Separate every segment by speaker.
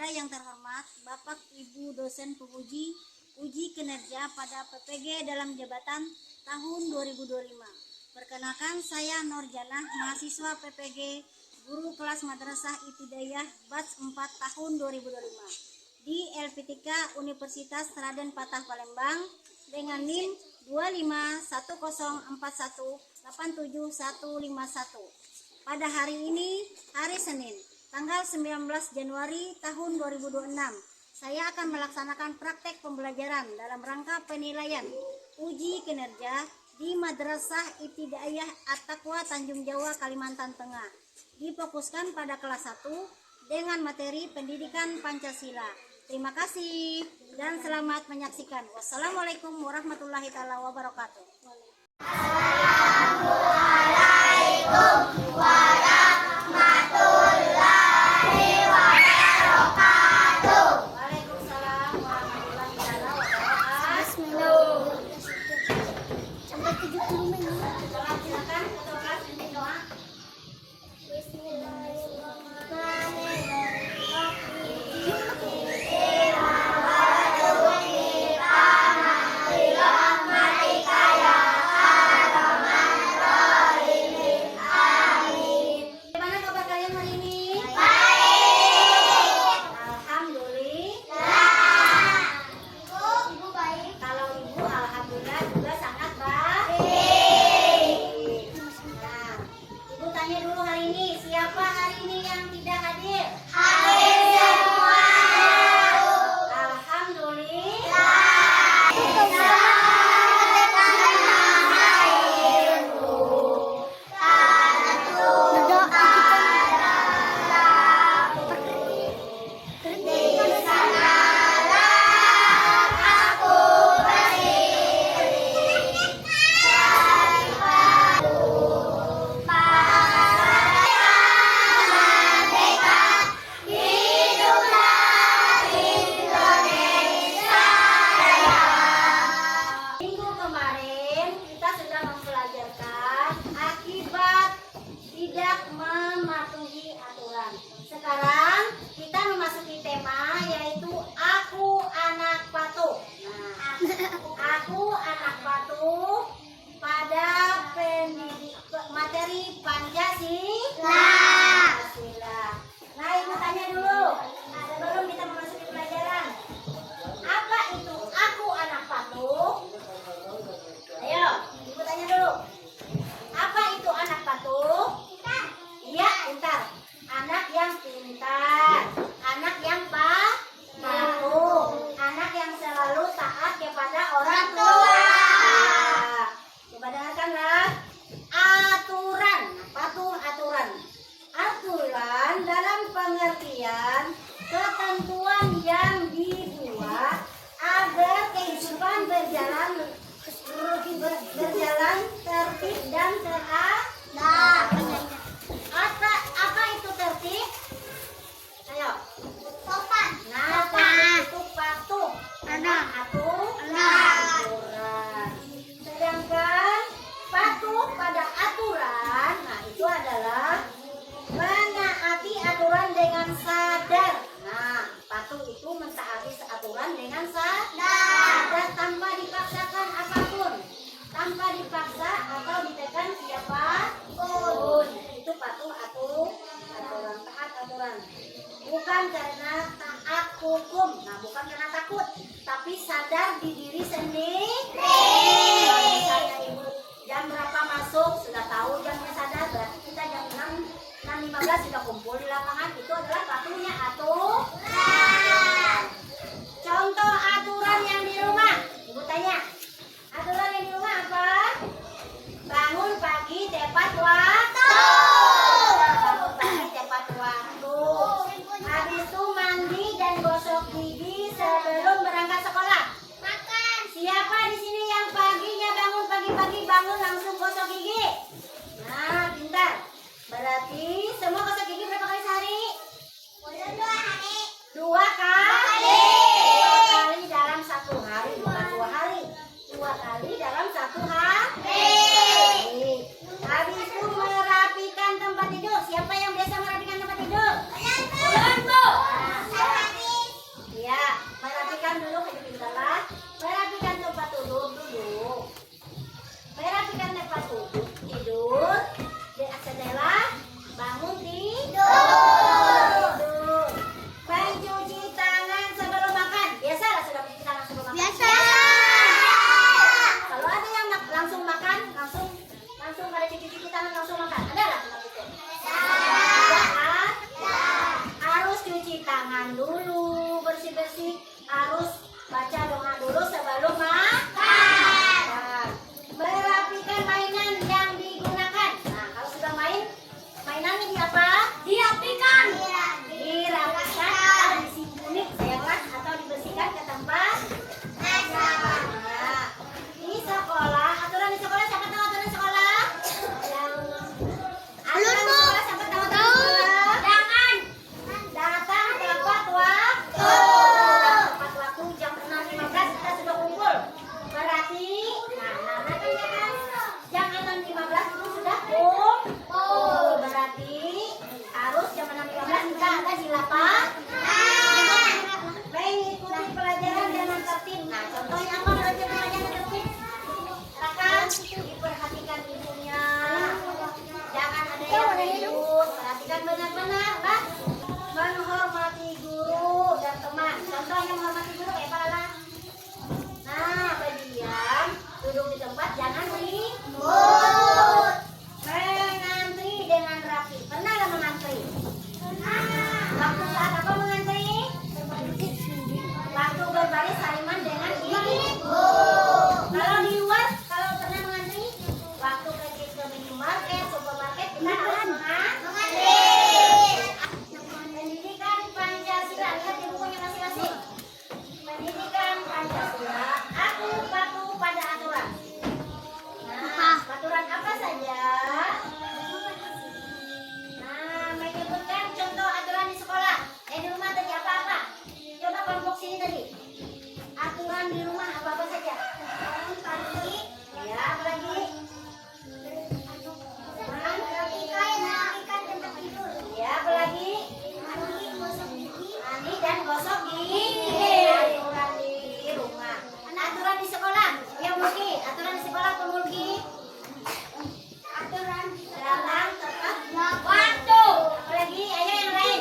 Speaker 1: yang terhormat, Bapak Ibu dosen penguji uji kinerja pada PPG dalam jabatan tahun 2025. Perkenalkan, saya Nurjanah, mahasiswa PPG, guru kelas Madrasah Ibtidaiyah batch 4 tahun 2025 di LPTK Universitas Raden Patah Palembang dengan NIM 25141871151. Pada hari ini, hari Senin, tanggal 19 Januari tahun 2026, saya akan melaksanakan praktek pembelajaran dalam rangka penilaian uji kinerja di Madrasah Ibtidaiyah At-Taqwa Tanjung Jawa, Kalimantan Tengah. Difokuskan pada kelas 1 dengan materi pendidikan Pancasila. Terima kasih dan selamat menyaksikan. Wassalamualaikum warahmatullahi wabarakatuh. Assalamualaikum warahmatullahi wabarakatuh. Waalaikumsalam warahmatullahi wabarakatuh. Bismillah. Sampai 70 menit. Silakan ketua kelas pimpin doa. Sekarang kita memasuki tema, yaitu aku anak patuh. Aku anak patuh pada materi Pancasila. Nah, ibu tanya dulu sebelum kita memasuki pelajaran, apa itu aku anak patuh? Ayo, ibu tanya dulu, apa itu anak patuh? Iya, pintar. Anak yang pintar, anak yang patuh, anak yang selalu taat kepada orang tua. Coba dengarkanlah. Aturan, patuh aturan. Aturan dalam pengertian ketentuan yang dibuat agar kehidupan berjalan tertib dan teratur. Apa itu tertib? Ayo. Sopan. Nah, itu patuh. Aturan. Sedangkan patuh pada aturan, nah itu adalah menaati aturan dengan sadar. Nah, patuh itu mentaati aturan dengan sadar tanpa dipaksakan apapun, tanpa dipaksa atau ditekan siapapun. Itu patuh aturan, taat aturan. Bukan karena taat hukum, nah bukan karena takut, tapi sadar di diri sendiri. Misalnya ibu jam berapa masuk, sudah tahu jamnya, sadar, berarti kita jam 6.15 sudah kumpul di lapangan. Itu adalah patuhnya aturan. Contoh aturan yang di rumah, ibu tanya, aturan yang di rumah apa? Bangun pagi tepat waktu. Bangun pagi tepat waktu. Habis itu mandi dan gosok gigi sebelum berangkat sekolah. Makan. Siapa di sini yang paginya bangun pagi-pagi, bangun langsung gosok gigi? Nah, pintar. Berarti semua gosok gigi berapa kali sehari? 2 hari. 2 kali. 2 kali dalam 1 hari, bukan 2 hari. 2 kali dalam 1 hari. Habis itu merapikan tempat tidur. Siapa yang biasa merapikan tempat tidur? Bu. Nah, perhatikan benar-benar, Mbak. Menghormati guru dan teman. Contohnya menghormati guru kayak apa, Lala? Nah, berdiam, duduk di tempat, jangan ribut. Mengantri dengan rapi. Pernah nggak mengantri? Waktu saat apa mengantri? Waktu berbaris salaman dengan ibu. Kalau di luar, kalau pernah mengantri, waktu pergi ke minimarket, supermarket, kita harus mengantri. Pendidikan Pancasila, lihat di bukunya masing-masing. Pendidikan Pancasila, aku patuh pada aturan. Nah, aturan apa saja? Nah, menyebutkan contoh aturan di sekolah. Di rumah tadi apa-apa? Coba kelompok sini tadi. Aturan di rumah apa-apa saja? Pagi, ya, apa lagi? Ya, apa lagi? Mandi dan gosok gigi. Aturan di rumah. Aturan di sekolah. Ya, Mulki. Aturan di sekolah apa, Mulki? Aturan dalam tepat waktu. Apa lagi? Ayo yang lain.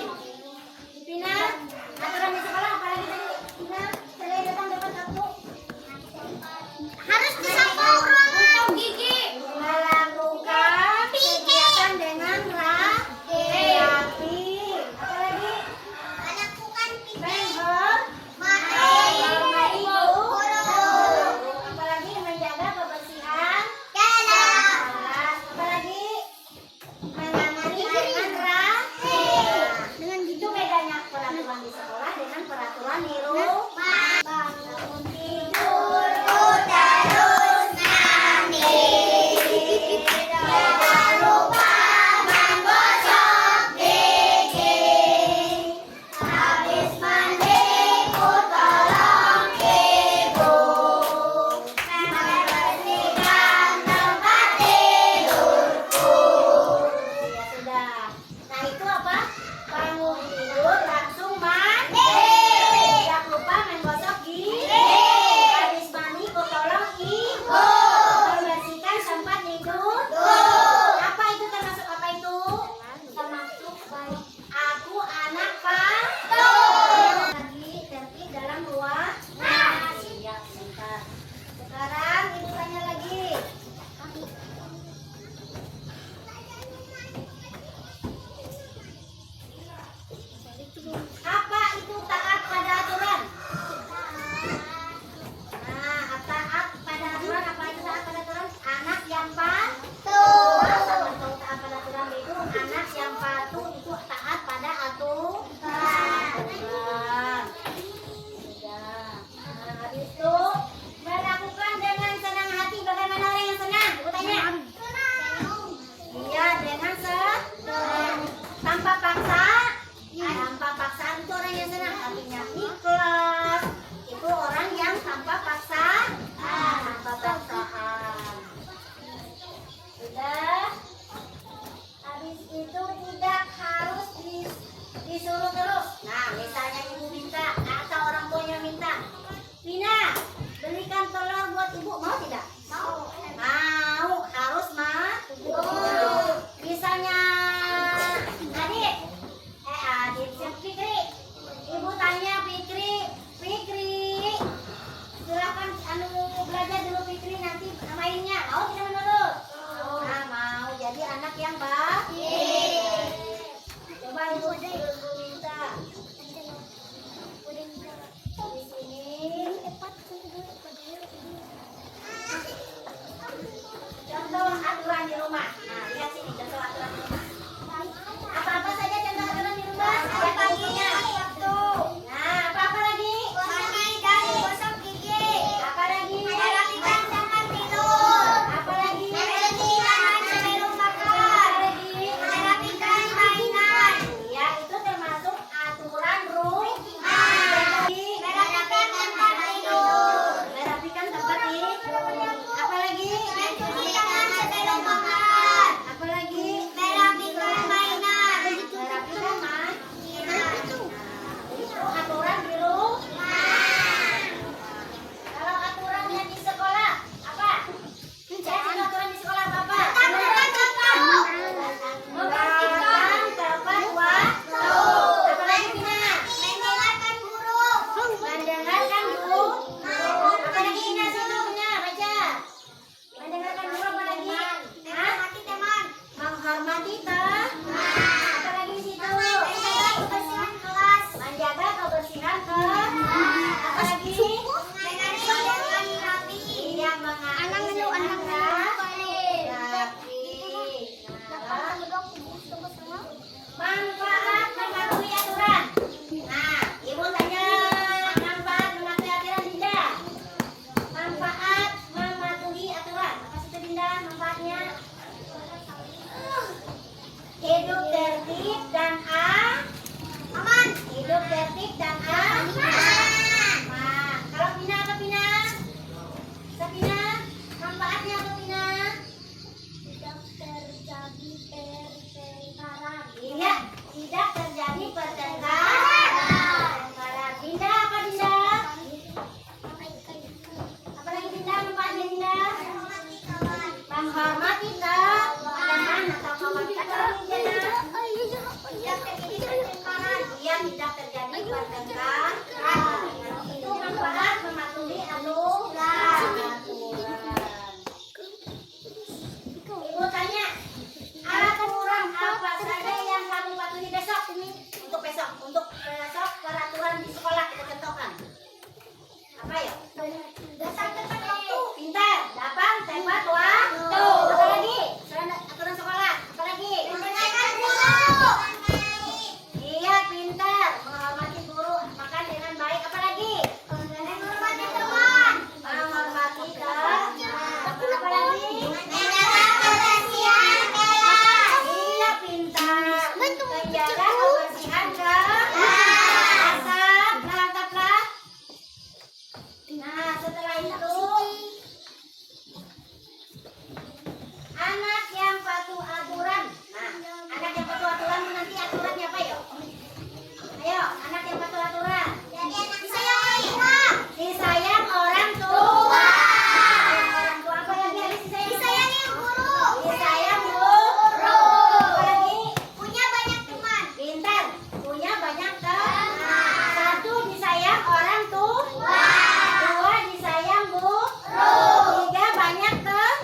Speaker 1: Pina, aturan di sekolah apa lagi tadi? Pina, selain datang tepat waktu. Harus disapa orang. Gosok gigi. Melakukan kegiatan dengan rapi. Apa lagi? Melakukan menghormati guru. Apa lagi? Menjaga kebersihan. Apa lagi? Menangani dengan rapi. Dengan gitu bedanya peraturan di sekolah dengan peraturan di rumah. Bangun tidur terus nanti. Jangan lupa menggosok gigi. Habis mandi tolong ibu. Membersihkan tempat tidurku. Ya sudah. Nah itu apa? Bangun tidur langsung mandi. Jangan lupa menggosok gigi. Habis mandi tolong ibu. Membersihkan tempat tidur. Apa itu termasuk apa itu? Termasuk baik. Aku anak patuh. Lagi tertib dalam ruang. Iya, sebentar. Sekarang ibu tanya lagi. Apa itu taat pada aturan? Nah, taat pada aturan, apa itu taat pada aturan? Anak yang patuh. Sama tahu taat pada aturan itu anak yang patuh itu taat pada aturan. Sudah. Nah, habis itu melakukan dengan senang hati. Bagaimana orang yang senang? Ibu tanya. Iya, dengan senang. Tanpa paksa. Tanpa paksaan itu orang yang senang. Artinya ikhlas. Itu orang yang tanpa paksaan. Tanpa paksaan. Sudah. Habis itu tidak harus disuruh terus. Nah, misalnya ibu minta atau orang tuanya minta, Pina, belikan telur buat ibu, mau tidak? Mau, harus mau. Misalnya Adit, Fikri, ibu tanya Fikri, silakan belajar dulu Fikri, nanti mainnya, mau tidak menurut? Nah, mau. Jadi anak yang baik. Coba ibu minta. Di sini. tertib dan aman. Hidup tertib dan aman. Kalau Pina apa Pina? Sapina, manfaatnya apa Pina? Tidak terjadi pertengkaran. Iya, tidak terjadi pertengkaran. Dinda apa Dinda? Apa lagi Dinda? Manfaatnya Dinda? Menghormati teman atau kawan kita. Dia tidak terjadi pertengkaran. Itu manfaat mematuhi aturan. Ibu tanya, aturan apa saja yang kamu patuhi besok ini? Untuk besok peraturan di sekolah kita contohkan. Apa ya? Dasar tepat waktu. Pintar, datang tepat waktu. Apa lagi? Aturan sekolah. Apa lagi? Mendengarkan guru. Iya, pintar. Menghormati guru. Makan dengan baik. Apa lagi? Menghormati teman. Menghormati teman. Apa lagi? Menjaga kebersihan kelas. Iya, pintar. Menjaga kebersihan kelas. Lengkaplah. Nah, setelah itu anak yang patuh aturan. Nah, anak yang patuh aturan nanti aturannya apa ya? Ayo, anak yang patuh aturan. Disayang orang tua. Orang tua apa lagi harus disayang? Disayangi guru. Disayang guru. Apa lagi? Punya banyak teman. Pintar. Punya banyak teman. Satu, disayang orang tua. Dua, disayang guru. Tiga, banyak teman.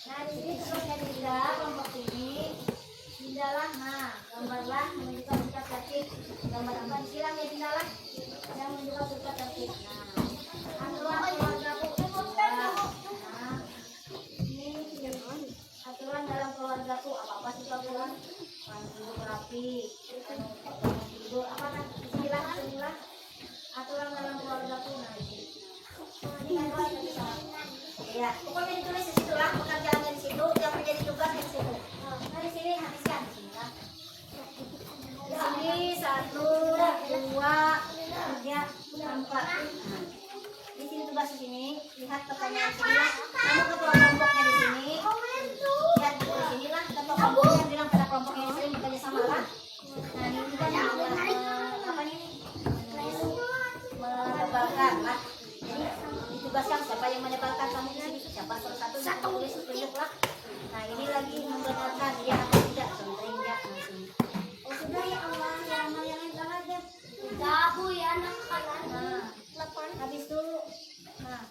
Speaker 1: Nah, di sini terusnya Dinda, kelompok ini Dindalah, nah, gambarlah menunjukkan sikap tertib. Gambar apa? Disilang ya Dindalah yang menunjukkan sikap tertib. Nah, aturan keluargaku. Nah, ini aturan dalam keluargaku. Apa sih aturan? Tidur rapi, tidur apa kan? Bismillah. Aturan dalam keluargaku. Nah, ya, pokoknya ditulis di situ lah, pekerjaannya di situ, yang menjadi tugas di situ. Nah, di sini habiskan di sini lah. Di sini 1, 2, 3, 4. Di sini tugas di sini, lihat pertanyaan sini lah. Kamu ketua kelompoknya di sini. Lihat di sini lah, ketua kelompoknya bilang pada kelompoknya di sini bekerja sama lah. Nah, ini juga apa ini? Menebalkan lah. Jadi ditugaskan siapa yang menebalkan kamu di sini, siapa salah satu yang tulis tunjuk lah. Nah, ini lagi membenarkan dia atau tidak, contohnya langsung. Oh sudah ya Allah, yang lain jangan deh. Udah Bu ya anak kalian. Nah, habis dulu. Nah,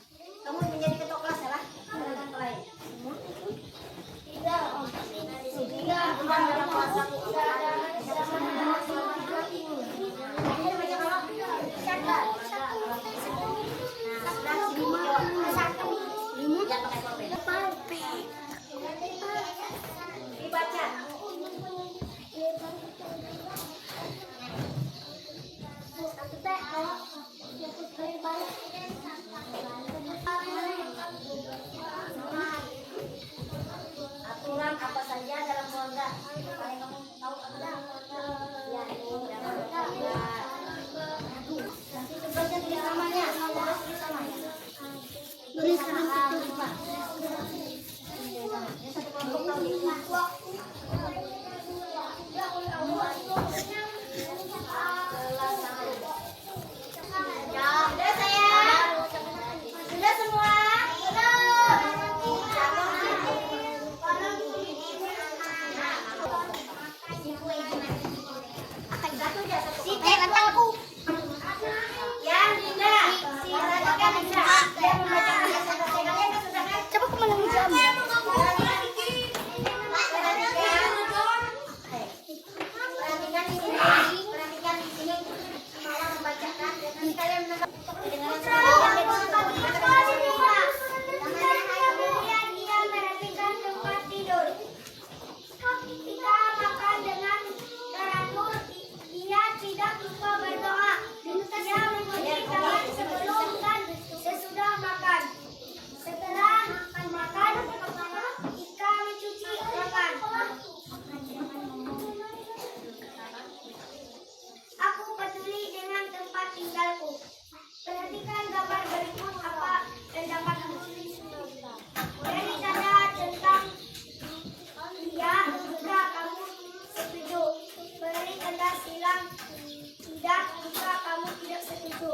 Speaker 1: kamu menjadi ketua kelas ya lah. Silakan ke lain. Tidak. Tidak. Bukan dalam kelas aku. Dibaca. Aturan apa saja dalam keluarga? Paling kamu tahu aturan keluarga? Ya, ini dalam keluarga. Nanti tugasnya tulis namanya. Tulis namanya. Tulis nama lima. Ini satu kelompok tahu di rumah. Sudah sayang? Sudah semua? Yang Dinda, perhatikan Dinda. Dia membacakan presentasi kalian kan sudah kan? Coba kemana jam? Perhatikan di sini. persentase hilang tidak jika kamu tidak setuju.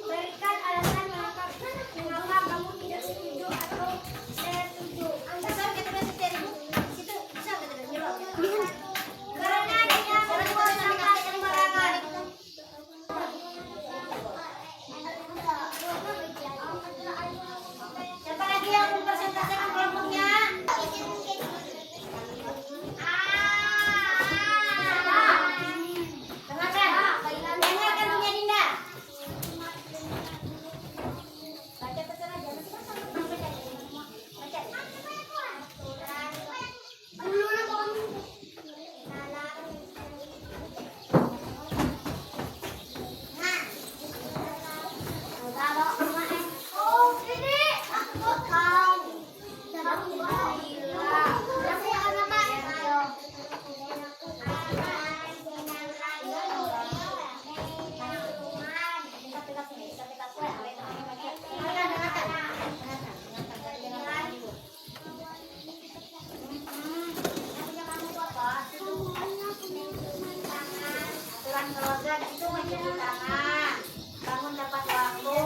Speaker 1: Berikan alasan mengapa kamu tidak setuju atau setuju. Bisa kita baca situ, bisa kita jawab. Karena dia membuat sampah sembarangan. Siapa lagi yang mempresentasikan kelompoknya? Dengarkan Bunda Dinda. Baca betul aja. Keluarga itu menjadi tangan, bangun dapat waktu.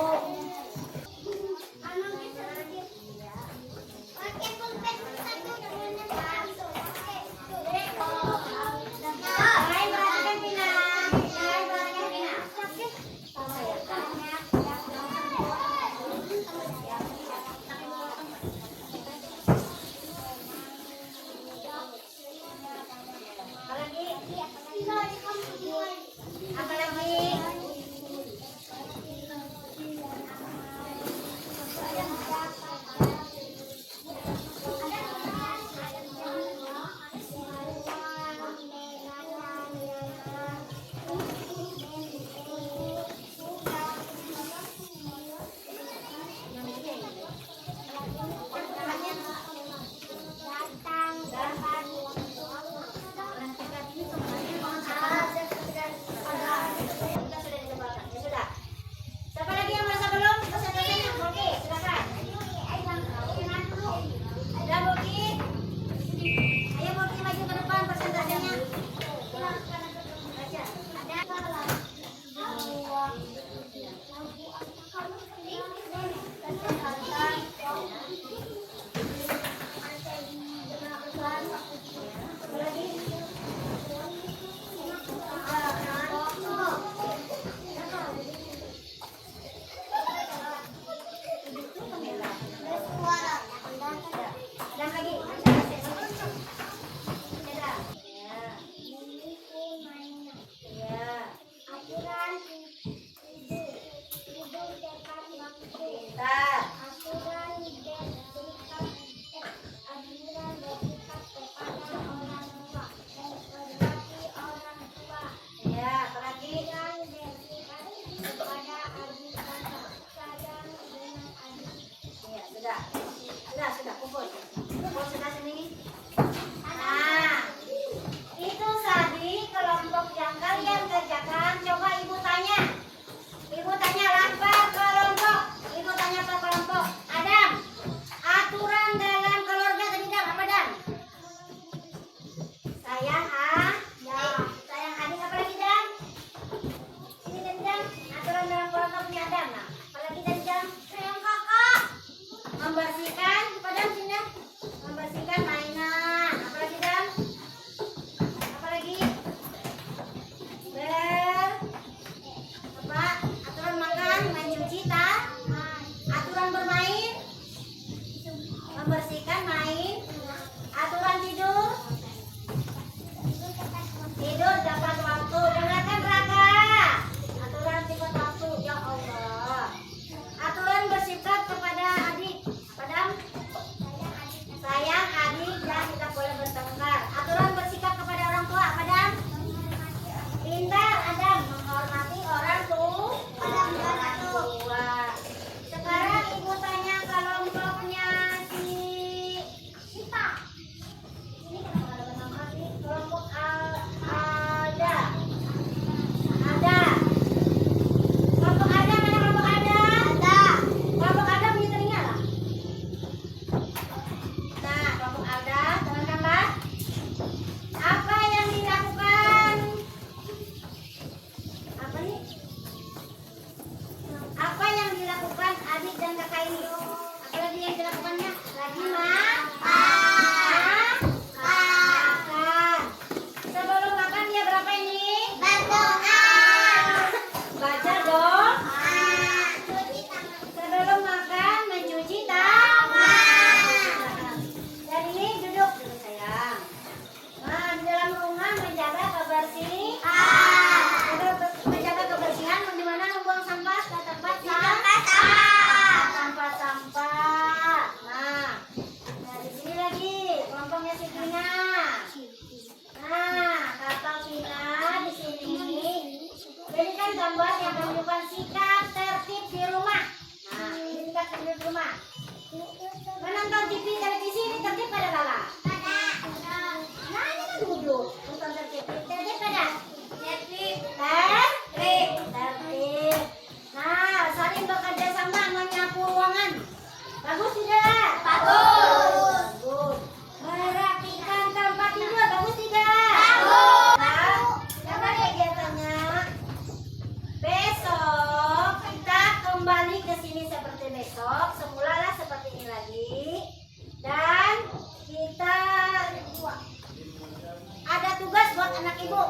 Speaker 1: anak ibu.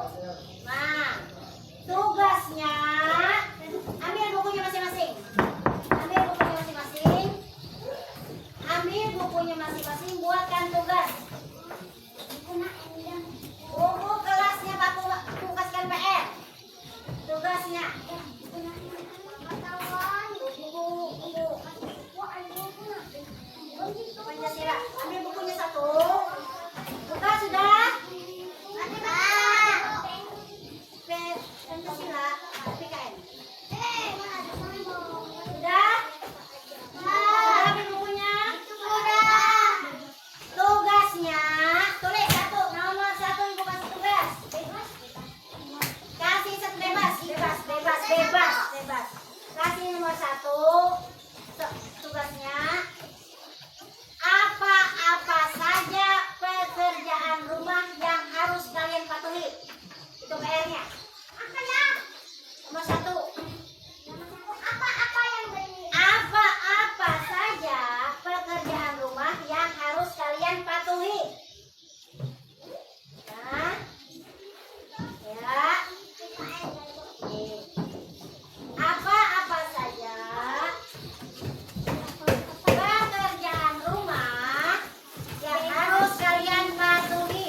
Speaker 1: Nah, tugasnya ambil bukunya masing-masing. Ambil bukunya masing-masing. Ambil bukunya masing-masing, buatkan tugas. Buku kelasnya Pak kasihkan PR. Tugasnya. Pancasila. Ambil bukunya satu. Buka sudah? Pancasila. PKN. Sudah? Sudah ambil bukunya? Sudah. Tugasnya tulis satu. Nomor satu ibu kasih tugas. Kasih satu bebas. Kasih nomor satu. Tugasnya. Apa-apa saja pekerjaan rumah yang harus kalian patuhi. Itu PR-nya. Nomor satu. Apa-apa saja pekerjaan rumah yang harus kalian patuhi. Nah, ya. Apa-apa saja pekerjaan rumah yang harus kalian patuhi.